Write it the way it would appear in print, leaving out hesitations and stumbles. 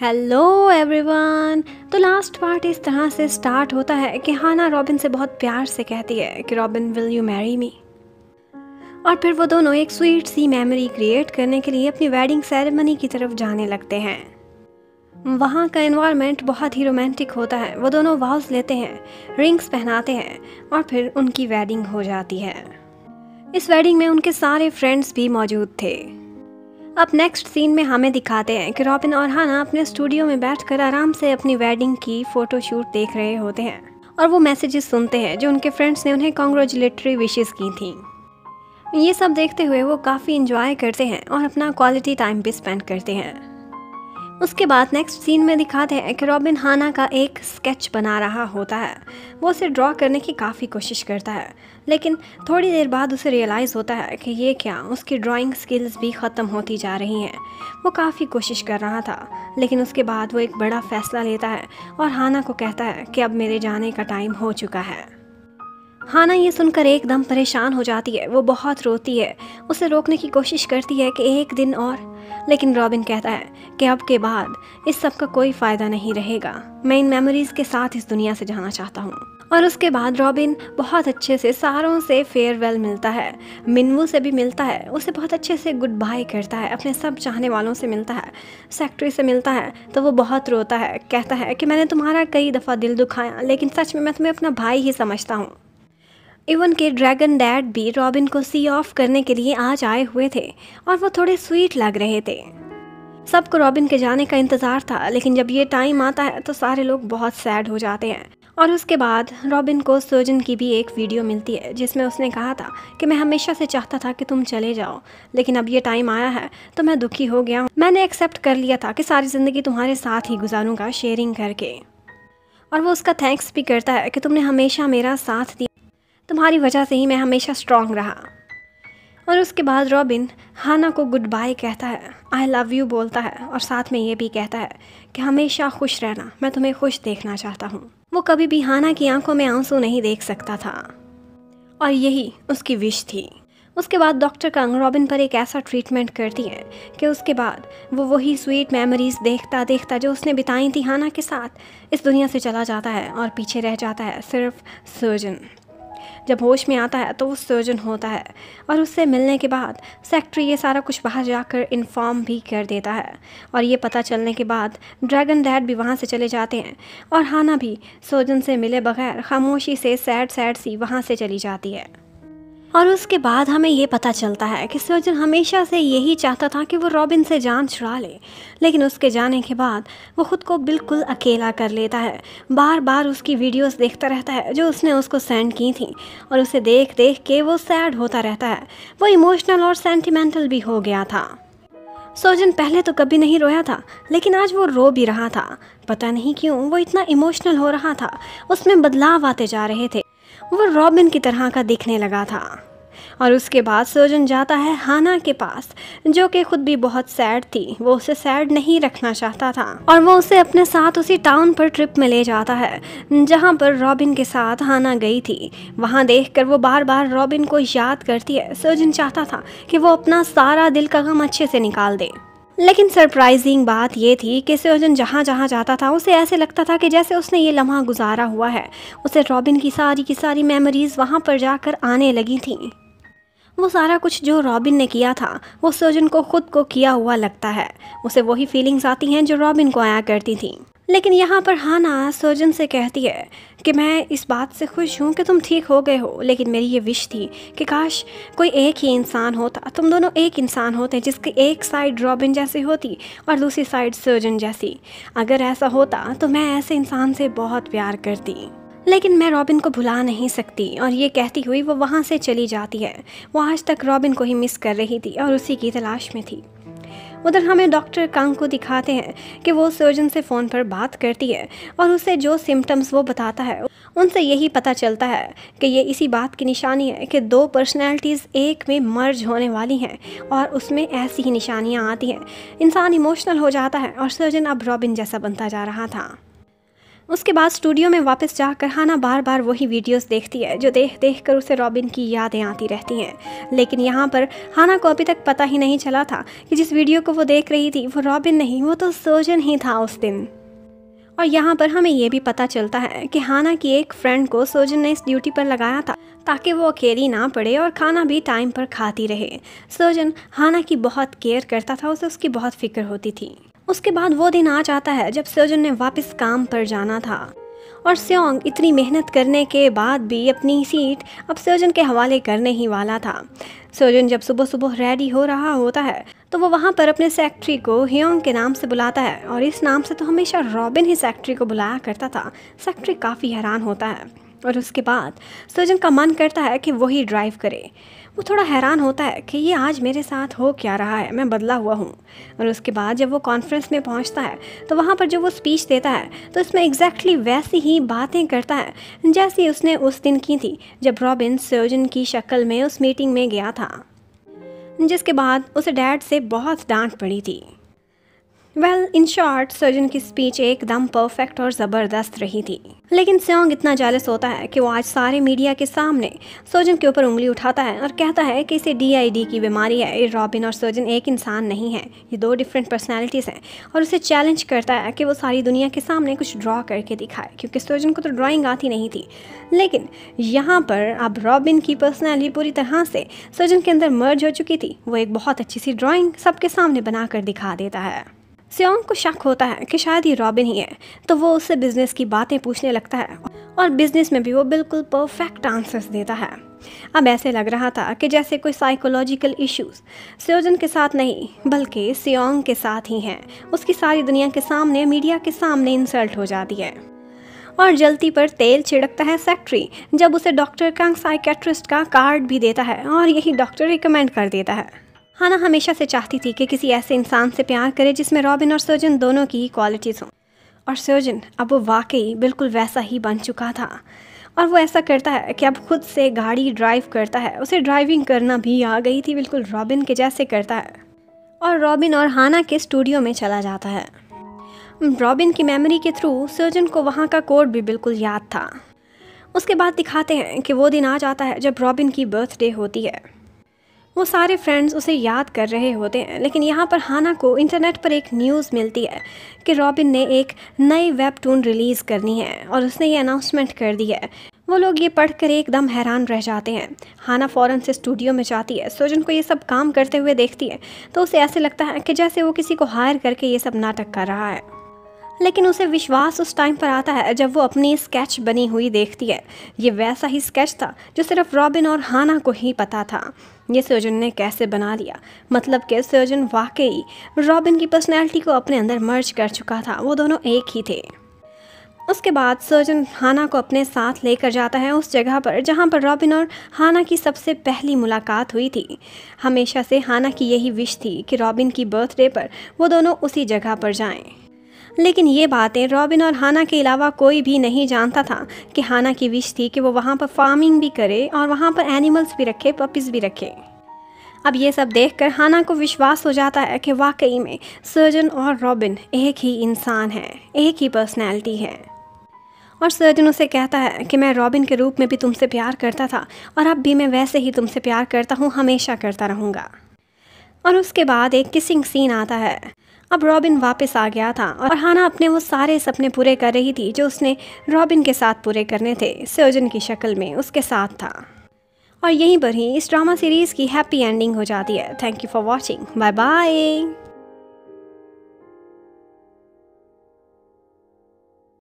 Hello everyone. तो last part इस तरह से स्टार्ट होता है कि हाना रॉबिन से बहुत प्यार से कहती है कि robin will you marry me. और फिर वो दोनों एक स्वीट सी मेमोरी क्रिएट करने के लिए अपनी वेडिंग सेरेमनी की तरफ जाने लगते हैं। वहाँ का एनवायरनमेंट बहुत ही रोमांटिक होता है। वो दोनों वाउस लेते हैं, रिंग्स पहनाते हैं और फिर उनकी वेडिंग हो जाती है। इस वेडिंग में उनके सारे फ्रेंड्स भी मौजूद थे। अब नेक्स्ट सीन में हमें दिखाते हैं कि रॉबिन और हाना अपने स्टूडियो में बैठकर आराम से अपनी वेडिंग की फ़ोटोशूट देख रहे होते हैं और वो मैसेजेस सुनते हैं जो उनके फ्रेंड्स ने उन्हें कॉन्ग्रेचुलेटरी विशेस की थी। ये सब देखते हुए वो काफ़ी इंजॉय करते हैं और अपना क्वालिटी टाइम भी स्पेंड करते हैं। उसके बाद नेक्स्ट सीन में दिखाते हैं कि रॉबिन हाना का एक स्केच बना रहा होता है। वो उसे ड्रॉ करने की काफ़ी कोशिश करता है, लेकिन थोड़ी देर बाद उसे रियलाइज़ होता है कि ये क्या, उसकी ड्राइंग स्किल्स भी ख़त्म होती जा रही हैं। वो काफ़ी कोशिश कर रहा था, लेकिन उसके बाद वो एक बड़ा फ़ैसला लेता है और हाना को कहता है कि अब मेरे जाने का टाइम हो चुका है। हाना ये सुनकर एकदम परेशान हो जाती है। वो बहुत रोती है, उसे रोकने की कोशिश करती है कि एक दिन और, लेकिन रॉबिन कहता है कि अब के बाद इस सब का कोई फ़ायदा नहीं रहेगा। मैं इन मेमोरीज़ के साथ इस दुनिया से जाना चाहता हूँ। और उसके बाद रॉबिन बहुत अच्छे से सारों से फेयरवेल मिलता है, मिनवू से भी मिलता है, उसे बहुत अच्छे से गुड बाय करता है, अपने सब चाहने वालों से मिलता है, सेक्रेटरी से मिलता है। तो वो बहुत रोता है, कहता है कि मैंने तुम्हारा कई दफ़ा दिल दुखाया, लेकिन सच में मैं तुम्हें अपना भाई ही समझता हूँ। इवन के ड्रैगन डैड भी रॉबिन को सी ऑफ करने के लिए आज आए हुए थे और वो थोड़े स्वीट लग रहे थे। सबको रॉबिन के जाने का इंतज़ार था, लेकिन जब ये टाइम आता है तो सारे लोग बहुत सैड हो जाते हैं। और उसके बाद रॉबिन को सर्जन की भी एक वीडियो मिलती है जिसमें उसने कहा था कि मैं हमेशा से चाहता था कि तुम चले जाओ, लेकिन अब ये टाइम आया है तो मैं दुखी हो गया हूँ। मैंने एक्सेप्ट कर लिया था कि सारी ज़िंदगी तुम्हारे साथ ही गुजारूंगा, शेयरिंग करके। और वो उसका थैंक्स भी करता है कि तुमने हमेशा मेरा साथ दिया, तुम्हारी वजह से ही मैं हमेशा स्ट्रॉन्ग रहा। और उसके बाद रॉबिन हाना को गुड बाय कहता है, आई लव यू बोलता है और साथ में ये भी कहता है कि हमेशा खुश रहना, मैं तुम्हें खुश देखना चाहता हूँ। वो कभी भी हाना की आंखों में आंसू नहीं देख सकता था और यही उसकी विश थी। उसके बाद डॉक्टर कंग रॉबिन पर एक ऐसा ट्रीटमेंट करती है कि उसके बाद वो वही स्वीट मेमोरीज देखता देखता जो उसने बिताई थी हाना के साथ इस दुनिया से चला जाता है और पीछे रह जाता है सिर्फ सर्जन। जब होश में आता है तो वो सर्जन होता है और उससे मिलने के बाद सेक्रेटरी ये सारा कुछ बाहर जाकर इन्फॉर्म भी कर देता है। और ये पता चलने के बाद ड्रैगन डैड भी वहाँ से चले जाते हैं और हाना भी सर्जन से मिले बगैर खामोशी से सैड सैड सी वहाँ से चली जाती है। और उसके बाद हमें ये पता चलता है कि सर्जन हमेशा से यही चाहता था कि वो रॉबिन से जान छुड़ा ले, लेकिन उसके जाने के बाद वो खुद को बिल्कुल अकेला कर लेता है। बार बार उसकी वीडियोस देखता रहता है जो उसने उसको सेंड की थी और उसे देख देख के वो सैड होता रहता है। वो इमोशनल और सेंटिमेंटल भी हो गया था। सर्जन पहले तो कभी नहीं रोया था, लेकिन आज वो रो भी रहा था। पता नहीं क्यों वो इतना इमोशनल हो रहा था, उसमें बदलाव आते जा रहे थे, वो रॉबिन की तरह का दिखने लगा था। और उसके बाद सर्जन जाता है हाना के पास जो कि खुद भी बहुत सैड थी। वो उसे सैड नहीं रखना चाहता था और वो उसे अपने साथ उसी टाउन पर ट्रिप में ले जाता है जहाँ पर रॉबिन के साथ हाना गई थी। वहाँ देखकर वो बार बार रॉबिन को याद करती है। सर्जन चाहता था कि वो अपना सारा दिल का गम अच्छे से निकाल दे, लेकिन सरप्राइजिंग बात ये थी कि सर्जन जहाँ जहाँ जाता था उसे ऐसे लगता था कि जैसे उसने ये लम्हा गुजारा हुआ है। उसे रॉबिन की सारी मेमोरीज वहाँ पर जाकर आने लगी थी। वो सारा कुछ जो रॉबिन ने किया था वो सर्जन को खुद को किया हुआ लगता है। उसे वही फीलिंग्स आती हैं जो रॉबिन को आया करती थी। लेकिन यहाँ पर हाना सर्जन से कहती है कि मैं इस बात से खुश हूँ कि तुम ठीक हो गए हो, लेकिन मेरी ये विश थी कि काश कोई एक ही इंसान होता, तुम दोनों एक इंसान होते जिसकी एक साइड रॉबिन जैसी होती और दूसरी साइड सर्जन जैसी। अगर ऐसा होता तो मैं ऐसे इंसान से बहुत प्यार करती, लेकिन मैं रॉबिन को भुला नहीं सकती। और ये कहती हुई वो वहाँ से चली जाती है। वो आज तक रॉबिन को ही मिस कर रही थी और उसी की तलाश में थी। उधर हमें डॉक्टर कंग को दिखाते हैं कि वो सर्जन से फ़ोन पर बात करती है और उसे जो सिम्टम्स वो बताता है उनसे यही पता चलता है कि ये इसी बात की निशानी है कि दो पर्सनैलिटीज़ एक में मर्ज होने वाली हैं और उसमें ऐसी ही निशानियाँ आती हैं। इंसान इमोशनल हो जाता है और सर्जन अब रॉबिन जैसा बनता जा रहा था। उसके बाद स्टूडियो में वापस जाकर हाना बार बार वही वीडियोस देखती है जो देख देख कर उसे रॉबिन की यादें आती रहती हैं। लेकिन यहाँ पर हाना को अभी तक पता ही नहीं चला था कि जिस वीडियो को वो देख रही थी वो रॉबिन नहीं, वो तो सोजन ही था उस दिन। और यहाँ पर हमें ये भी पता चलता है कि हाना की एक फ्रेंड को सोजन ने इस ड्यूटी पर लगाया था ताकि वो अकेली ना पड़े और खाना भी टाइम पर खाती रहे। सोजन हाना की बहुत केयर करता था, उसे उसकी बहुत फिक्र होती थी। उसके बाद वो दिन आ जाता है जब सोजन ने वापस काम पर जाना था और स्योंग इतनी मेहनत करने के बाद भी अपनी सीट अब सोजन के हवाले करने ही वाला था। सोजन जब सुबह सुबह रेडी हो रहा होता है तो वो वहाँ पर अपने सेक्रेटरी को ह्योंग के नाम से बुलाता है और इस नाम से तो हमेशा रॉबिन ही सेक्रेटरी को बुलाया करता था। सेक्रेटरी काफ़ी हैरान होता है और उसके बाद सोजन का मन करता है कि वही ड्राइव करे। वो थोड़ा हैरान होता है कि ये आज मेरे साथ हो क्या रहा है, मैं बदला हुआ हूँ। और उसके बाद जब वो कॉन्फ्रेंस में पहुँचता है तो वहाँ पर जो वो स्पीच देता है तो इसमें एग्जैक्टली वैसी ही बातें करता है जैसी उसने उस दिन की थी जब रॉबिन सोजन की शक्ल में उस मीटिंग में गया था, जिसके बाद उसे डैड से बहुत डांट पड़ी थी। वेल इन शॉर्ट सोजन की स्पीच एकदम परफेक्ट और ज़बरदस्त रही थी। लेकिन स्योंग इतना जेलस होता है कि वो आज सारे मीडिया के सामने सोजन के ऊपर उंगली उठाता है और कहता है कि इसे DID की बीमारी है, ये रॉबिन और सोजन एक इंसान नहीं है, ये दो डिफरेंट पर्सनैलिटीज़ हैं। और उसे चैलेंज करता है कि वो सारी दुनिया के सामने कुछ ड्रॉ करके दिखाए, क्योंकि सोजन को तो ड्राइंग आती नहीं थी। लेकिन यहाँ पर अब रॉबिन की पर्सनैलिटी पूरी तरह से सोजन के अंदर मर्ज हो चुकी थी। वो एक बहुत अच्छी सी ड्राइंग सबके सामने बना कर दिखा देता है। स्योंग को शक होता है कि शायद ये रॉबिन ही है, तो वो उससे बिजनेस की बातें पूछने लगता है और बिजनेस में भी वो बिल्कुल परफेक्ट आंसर्स देता है। अब ऐसे लग रहा था कि जैसे कोई साइकोलॉजिकल इश्यूज सोजन के साथ नहीं बल्कि स्योंग के साथ ही हैं। उसकी सारी दुनिया के सामने, मीडिया के सामने इंसल्ट हो जाती है और जलती पर तेल छिड़कता है सेक्रेटरी जब उसे डॉक्टर कांग साइकेट्रिस्ट का कार्ड भी देता है और यही डॉक्टर रिकमेंड कर देता है। हाना हमेशा से चाहती थी कि किसी ऐसे इंसान से प्यार करे जिसमें रॉबिन और सोजन दोनों की ही क्वालिटीज़ हों, और सोजन अब वो वाकई बिल्कुल वैसा ही बन चुका था। और वो ऐसा करता है कि अब खुद से गाड़ी ड्राइव करता है, उसे ड्राइविंग करना भी आ गई थी, बिल्कुल रॉबिन के जैसे करता है और रॉबिन और हाना के स्टूडियो में चला जाता है। रॉबिन की मेमोरी के थ्रू सोजन को वहाँ का कोड भी बिल्कुल याद था। उसके बाद दिखाते हैं कि वो दिन आ जाता है जब रॉबिन की बर्थडे होती है। वो सारे फ्रेंड्स उसे याद कर रहे होते हैं, लेकिन यहाँ पर हाना को इंटरनेट पर एक न्यूज़ मिलती है कि रॉबिन ने एक नई वेबटून रिलीज़ करनी है और उसने ये अनाउंसमेंट कर दी है। वो लोग ये पढ़कर एकदम हैरान रह जाते हैं। हाना फ़ौरन से स्टूडियो में जाती है, सोजन को ये सब काम करते हुए देखती है तो उसे ऐसे लगता है कि जैसे वो किसी को हायर करके ये सब नाटक कर रहा है। लेकिन उसे विश्वास उस टाइम पर आता है जब वो अपनी स्केच बनी हुई देखती है। ये वैसा ही स्केच था जो सिर्फ रॉबिन और हाना को ही पता था। ये सोजन ने कैसे बना लिया, मतलब कि सोजन वाकई रॉबिन की पर्सनैलिटी को अपने अंदर मर्ज कर चुका था, वो दोनों एक ही थे। उसके बाद सोजन हाना को अपने साथ लेकर जाता है उस जगह पर जहाँ पर रॉबिन और हाना की सबसे पहली मुलाकात हुई थी। हमेशा से हाना की यही विश थी कि रॉबिन की बर्थडे पर वो दोनों उसी जगह पर जाएं। लेकिन ये बातें रॉबिन और हाना के अलावा कोई भी नहीं जानता था कि हाना की विश थी कि वो वहाँ पर फार्मिंग भी करे और वहाँ पर एनिमल्स भी रखे, पपीज़ भी रखे। अब ये सब देखकर हाना को विश्वास हो जाता है कि वाकई में सोजन और रॉबिन एक ही इंसान है, एक ही पर्सनैलिटी है। और सोजन उसे कहता है कि मैं रॉबिन के रूप में भी तुमसे प्यार करता था और अब भी मैं वैसे ही तुमसे प्यार करता हूँ, हमेशा करता रहूँगा। और उसके बाद एक किसिंग सीन आता है। अब रॉबिन वापस आ गया था और हाना अपने वो सारे सपने पूरे कर रही थी जो उसने रॉबिन के साथ पूरे करने थे, सोजन की शक्ल में उसके साथ था। और यहीं पर ही इस ड्रामा सीरीज़ की हैप्पी एंडिंग हो जाती है। Thank you for watching, bye bye.